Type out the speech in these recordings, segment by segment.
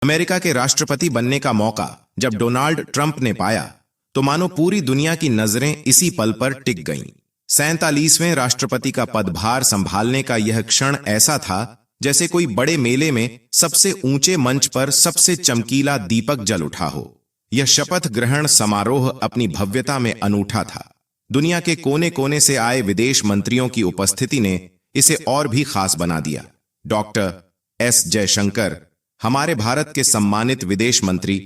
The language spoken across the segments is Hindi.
अमेरिका के राष्ट्रपति बनने का मौका जब डोनाल्ड ट्रंप ने पाया तो मानो पूरी दुनिया की नजरें इसी पल पर टिक गईं। 47वें राष्ट्रपति का पदभार संभालने का यह क्षण ऐसा था जैसे कोई बड़े मेले में सबसे ऊंचे मंच पर सबसे चमकीला दीपक जल उठा हो। यह शपथ ग्रहण समारोह अपनी भव्यता में अनूठा था। दुनिया के कोने कोने से आए विदेश मंत्रियों की उपस्थिति ने इसे और भी खास बना दिया। डॉक्टर एस जयशंकर, हमारे भारत के सम्मानित विदेश मंत्री,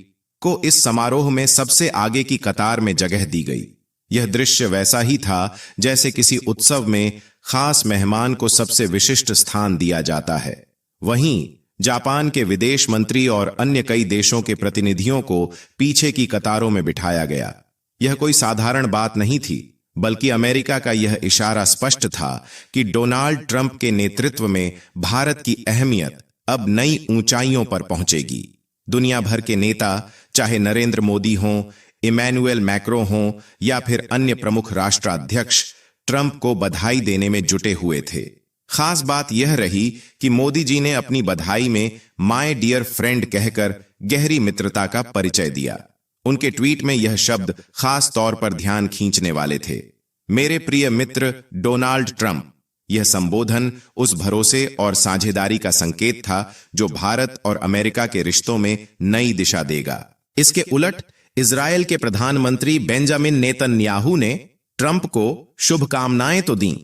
को इस समारोह में सबसे आगे की कतार में जगह दी गई। यह दृश्य वैसा ही था जैसे किसी उत्सव में खास मेहमान को सबसे विशिष्ट स्थान दिया जाता है। वहीं जापान के विदेश मंत्री और अन्य कई देशों के प्रतिनिधियों को पीछे की कतारों में बिठाया गया। यह कोई साधारण बात नहीं थी, बल्कि अमेरिका का यह इशारा स्पष्ट था कि डोनाल्ड ट्रंप के नेतृत्व में भारत की अहमियत अब नई ऊंचाइयों पर पहुंचेगी। दुनिया भर के नेता, चाहे नरेंद्र मोदी हों, इमैनुअल मैक्रों हों या फिर अन्य प्रमुख राष्ट्राध्यक्ष, ट्रंप को बधाई देने में जुटे हुए थे। खास बात यह रही कि मोदी जी ने अपनी बधाई में माय डियर फ्रेंड कहकर गहरी मित्रता का परिचय दिया। उनके ट्वीट में यह शब्द खास तौर पर ध्यान खींचने वाले थे, मेरे प्रिय मित्र डोनाल्ड ट्रंप। यह संबोधन उस भरोसे और साझेदारी का संकेत था जो भारत और अमेरिका के रिश्तों में नई दिशा देगा। इसके उलट इजरायल के प्रधानमंत्री बेंजामिन नेतन्याहू ने ट्रंप को शुभकामनाएं तो दीं,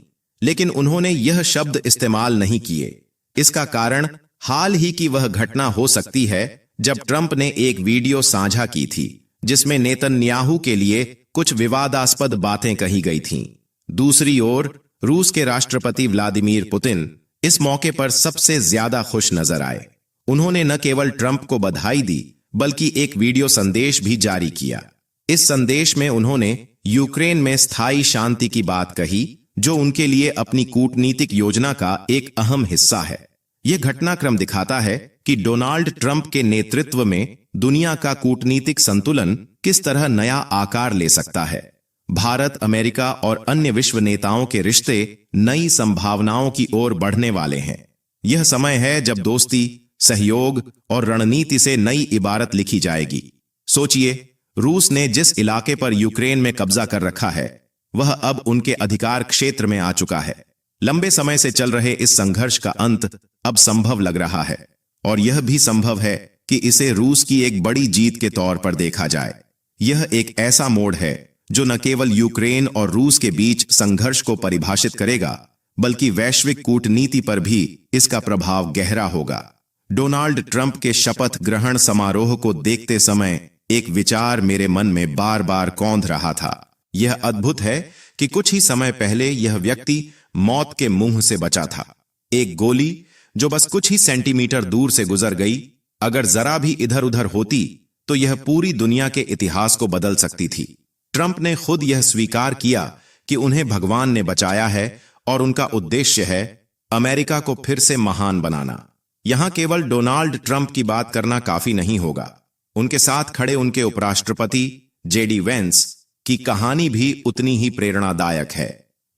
लेकिन उन्होंने यह शब्द इस्तेमाल नहीं किए। इसका कारण हाल ही की वह घटना हो सकती है जब ट्रंप ने एक वीडियो साझा की थी जिसमें नेतन्याहू के लिए कुछ विवादास्पद बातें कही गई थीं। दूसरी ओर रूस के राष्ट्रपति व्लादिमीर पुतिन इस मौके पर सबसे ज्यादा खुश नजर आए। उन्होंने न केवल ट्रंप को बधाई दी बल्कि एक वीडियो संदेश भी जारी किया। इस संदेश में उन्होंने यूक्रेन में स्थायी शांति की बात कही, जो उनके लिए अपनी कूटनीतिक योजना का एक अहम हिस्सा है। यह घटनाक्रम दिखाता है कि डोनाल्ड ट्रंप के नेतृत्व में दुनिया का कूटनीतिक संतुलन किस तरह नया आकार ले सकता है। भारत, अमेरिका और अन्य विश्व नेताओं के रिश्ते नई संभावनाओं की ओर बढ़ने वाले हैं। यह समय है जब दोस्ती, सहयोग और रणनीति से नई इबारत लिखी जाएगी। सोचिए, रूस ने जिस इलाके पर यूक्रेन में कब्जा कर रखा है वह अब उनके अधिकार क्षेत्र में आ चुका है। लंबे समय से चल रहे इस संघर्ष का अंत अब संभव लग रहा है, और यह भी संभव है कि इसे रूस की एक बड़ी जीत के तौर पर देखा जाए। यह एक ऐसा मोड़ है जो न केवल यूक्रेन और रूस के बीच संघर्ष को परिभाषित करेगा, बल्कि वैश्विक कूटनीति पर भी इसका प्रभाव गहरा होगा। डोनाल्ड ट्रंप के शपथ ग्रहण समारोह को देखते समय एक विचार मेरे मन में बार बार कौंध रहा था। यह अद्भुत है कि कुछ ही समय पहले यह व्यक्ति मौत के मुंह से बचा था। एक गोली जो बस कुछ ही सेंटीमीटर दूर से गुजर गई, अगर जरा भी इधर उधर होती तो यह पूरी दुनिया के इतिहास को बदल सकती थी। ट्रंप ने खुद यह स्वीकार किया कि उन्हें भगवान ने बचाया है और उनका उद्देश्य है अमेरिका को फिर से महान बनाना। यहां केवल डोनाल्ड ट्रंप की बात करना काफी नहीं होगा। उनके साथ खड़े उनके उपराष्ट्रपति जेडी वेंस की कहानी भी उतनी ही प्रेरणादायक है।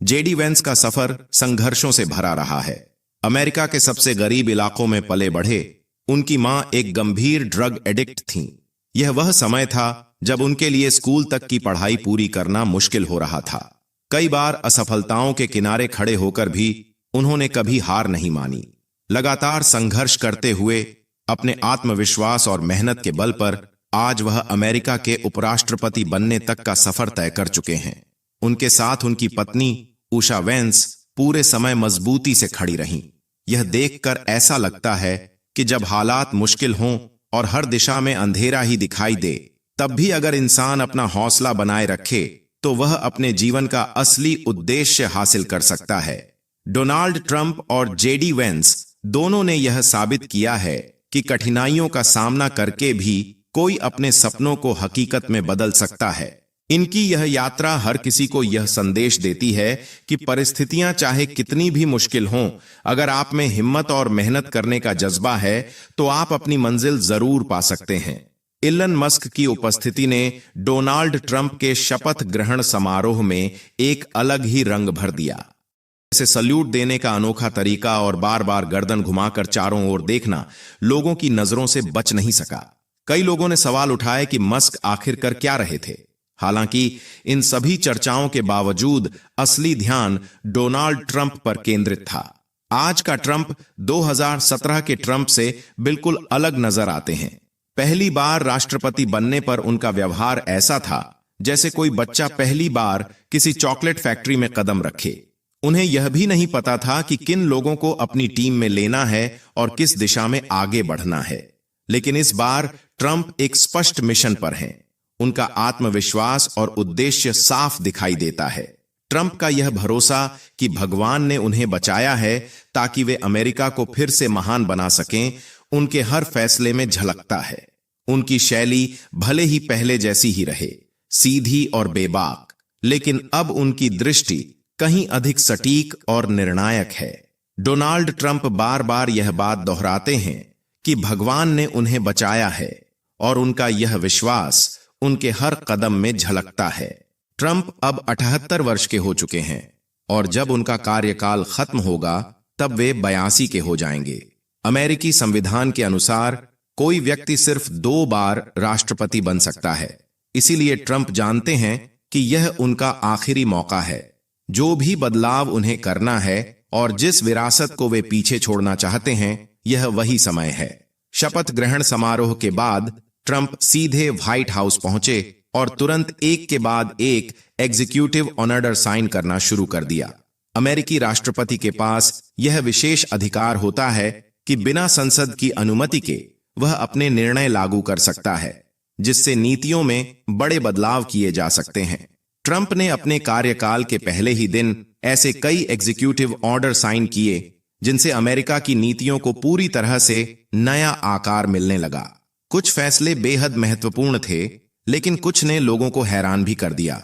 जेडी वेंस का सफर संघर्षों से भरा रहा है। अमेरिका के सबसे गरीब इलाकों में पले बढ़े। उनकी मां एक गंभीर ड्रग एडिक्ट थीं। यह वह समय था जब उनके लिए स्कूल तक की पढ़ाई पूरी करना मुश्किल हो रहा था। कई बार असफलताओं के किनारे खड़े होकर भी उन्होंने कभी हार नहीं मानी। लगातार संघर्ष करते हुए अपने आत्मविश्वास और मेहनत के बल पर आज वह अमेरिका के उपराष्ट्रपति बनने तक का सफर तय कर चुके हैं। उनके साथ उनकी पत्नी उषा वेंस पूरे समय मजबूती से खड़ी रहीं। यह देखकर ऐसा लगता है कि जब हालात मुश्किल हों और हर दिशा में अंधेरा ही दिखाई दे, तब भी अगर इंसान अपना हौसला बनाए रखे तो वह अपने जीवन का असली उद्देश्य हासिल कर सकता है। डोनाल्ड ट्रंप और जेडी वेंस दोनों ने यह साबित किया है कि कठिनाइयों का सामना करके भी कोई अपने सपनों को हकीकत में बदल सकता है। इनकी यह यात्रा हर किसी को यह संदेश देती है कि परिस्थितियां चाहे कितनी भी मुश्किल हों, अगर आप में हिम्मत और मेहनत करने का जज्बा है तो आप अपनी मंजिल जरूर पा सकते हैं। इलन मस्क की उपस्थिति ने डोनाल्ड ट्रंप के शपथ ग्रहण समारोह में एक अलग ही रंग भर दिया। जैसे सल्यूट देने का अनोखा तरीका और बार बार गर्दन घुमाकर चारों ओर देखना लोगों की नजरों से बच नहीं सका। कई लोगों ने सवाल उठाए कि मस्क आखिर कर क्या रहे थे। हालांकि इन सभी चर्चाओं के बावजूद असली ध्यान डोनाल्ड ट्रंप पर केंद्रित था। आज का ट्रंप 2017 के ट्रंप से बिल्कुल अलग नजर आते हैं। पहली बार राष्ट्रपति बनने पर उनका व्यवहार ऐसा था जैसे कोई बच्चा पहली बार किसी चॉकलेट फैक्ट्री में कदम रखे। उन्हें यह भी नहीं पता था कि किन लोगों को अपनी टीम में लेना है और किस दिशा में आगे बढ़ना है। लेकिन इस बार ट्रंप एक स्पष्ट मिशन पर हैं। उनका आत्मविश्वास और उद्देश्य साफ दिखाई देता है। ट्रंप का यह भरोसा कि भगवान ने उन्हें बचाया है ताकि वे अमेरिका को फिर से महान बना सकें, उनके हर फैसले में झलकता है। उनकी शैली भले ही पहले जैसी ही रहे, सीधी और बेबाक, लेकिन अब उनकी दृष्टि कहीं अधिक सटीक और निर्णायक है। डोनाल्ड ट्रंप बार बार यह बात दोहराते हैं कि भगवान ने उन्हें बचाया है और उनका यह विश्वास उनके हर कदम में झलकता है। ट्रंप अब 78 वर्ष के हो चुके हैं और जब उनका कार्यकाल खत्म होगा तब वे 82 के हो जाएंगे। अमेरिकी संविधान के अनुसार कोई व्यक्ति सिर्फ 2 बार राष्ट्रपति बन सकता है। इसीलिए ट्रंप जानते हैं कि यह उनका आखिरी मौका है। जो भी बदलाव उन्हें करना है और जिस विरासत को वे पीछे छोड़ना चाहते हैं, यह वही समय है। शपथ ग्रहण समारोह के बाद ट्रंप सीधे व्हाइट हाउस पहुंचे और तुरंत एक के बाद एक एग्जीक्यूटिव ऑर्डर साइन करना शुरू कर दिया। अमेरिकी राष्ट्रपति के पास यह विशेष अधिकार होता है कि बिना संसद की अनुमति के वह अपने निर्णय लागू कर सकता है, जिससे नीतियों में बड़े बदलाव किए जा सकते हैं। ट्रंप ने अपने कार्यकाल के पहले ही दिन ऐसे कई एग्जीक्यूटिव ऑर्डर साइन किए जिनसे अमेरिका की नीतियों को पूरी तरह से नया आकार मिलने लगा। कुछ फैसले बेहद महत्वपूर्ण थे, लेकिन कुछ ने लोगों को हैरान भी कर दिया।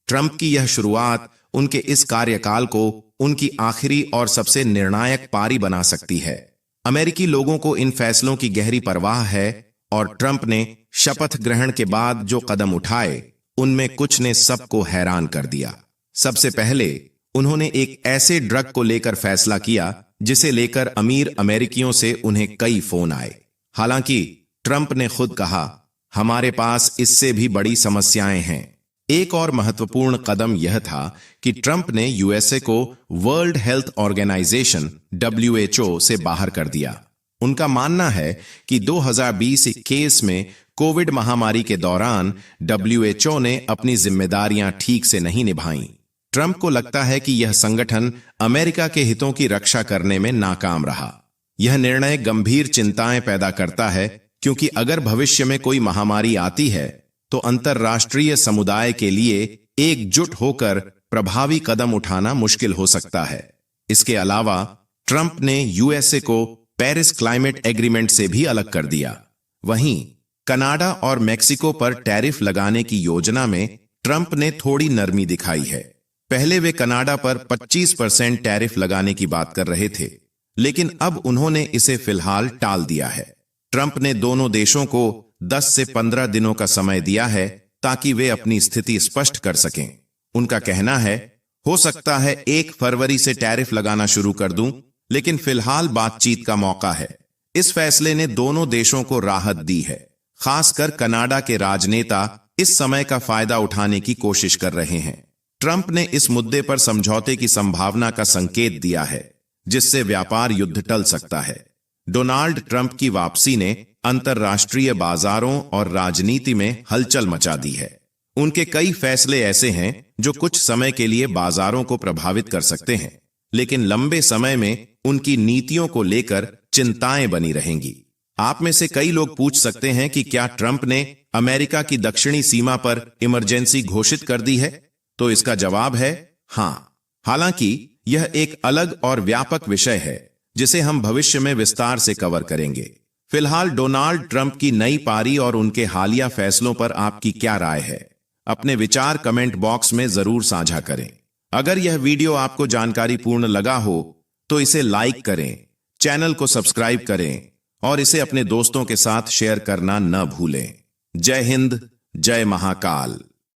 ट्रंप की यह शुरुआत उनके इस कार्यकाल को उनकी आखिरी और सबसे निर्णायक पारी बना सकती है। अमेरिकी लोगों को इन फैसलों की गहरी परवाह है और ट्रंप ने शपथ ग्रहण के बाद जो कदम उठाए उनमें कुछ ने सबको हैरान कर दिया। सबसे पहले उन्होंने एक ऐसे ड्रग को लेकर फैसला किया जिसे लेकर अमीर अमेरिकियों से उन्हें कई फोन आए। हालांकि ट्रंप ने खुद कहा, हमारे पास इससे भी बड़ी समस्याएं हैं। एक और महत्वपूर्ण कदम यह था कि ट्रंप ने यूएसए को वर्ल्ड हेल्थ ऑर्गेनाइजेशन WHO से बाहर कर दिया। उनका मानना है कि 2020-21 में कोविड महामारी के दौरान WHO ने अपनी जिम्मेदारियां ठीक से नहीं निभाईं। ट्रंप को लगता है कि यह संगठन अमेरिका के हितों की रक्षा करने में नाकाम रहा। यह निर्णय गंभीर चिंताएं पैदा करता है, क्योंकि अगर भविष्य में कोई महामारी आती है तो अंतर्राष्ट्रीय समुदाय के लिए एकजुट होकर प्रभावी कदम उठाना मुश्किल हो सकता है। इसके अलावा ट्रंप ने यूएसए को पेरिस क्लाइमेट एग्रीमेंट से भी अलग कर दिया। वहीं कनाडा और मेक्सिको पर टैरिफ लगाने की योजना में ट्रंप ने थोड़ी नरमी दिखाई है। पहले वे कनाडा पर 25% टैरिफ लगाने की बात कर रहे थे, लेकिन अब उन्होंने इसे फिलहाल टाल दिया है। ट्रंप ने दोनों देशों को 10 से 15 दिनों का समय दिया है ताकि वे अपनी स्थिति स्पष्ट कर सकें। उनका कहना है, हो सकता है 1 फरवरी से टैरिफ लगाना शुरू कर दूं, लेकिन फिलहाल बातचीत का मौका है। इस फैसले ने दोनों देशों को राहत दी है। खासकर कनाडा के राजनेता इस समय का फायदा उठाने की कोशिश कर रहे हैं। ट्रंप ने इस मुद्दे पर समझौते की संभावना का संकेत दिया है, जिससे व्यापार युद्ध टल सकता है। डोनाल्ड ट्रंप की वापसी ने अंतर्राष्ट्रीय बाजारों और राजनीति में हलचल मचा दी है। उनके कई फैसले ऐसे हैं जो कुछ समय के लिए बाजारों को प्रभावित कर सकते हैं, लेकिन लंबे समय में उनकी नीतियों को लेकर चिंताएं बनी रहेंगी। आप में से कई लोग पूछ सकते हैं कि क्या ट्रंप ने अमेरिका की दक्षिणी सीमा पर इमरजेंसी घोषित कर दी है? तो इसका जवाब है हां। हालांकि यह एक अलग और व्यापक विषय है जिसे हम भविष्य में विस्तार से कवर करेंगे। फिलहाल डोनाल्ड ट्रंप की नई पारी और उनके हालिया फैसलों पर आपकी क्या राय है? अपने विचार कमेंट बॉक्स में जरूर साझा करें। अगर यह वीडियो आपको जानकारीपूर्ण लगा हो तो इसे लाइक करें, चैनल को सब्सक्राइब करें और इसे अपने दोस्तों के साथ शेयर करना न भूलें। जय हिंद, जय महाकाल।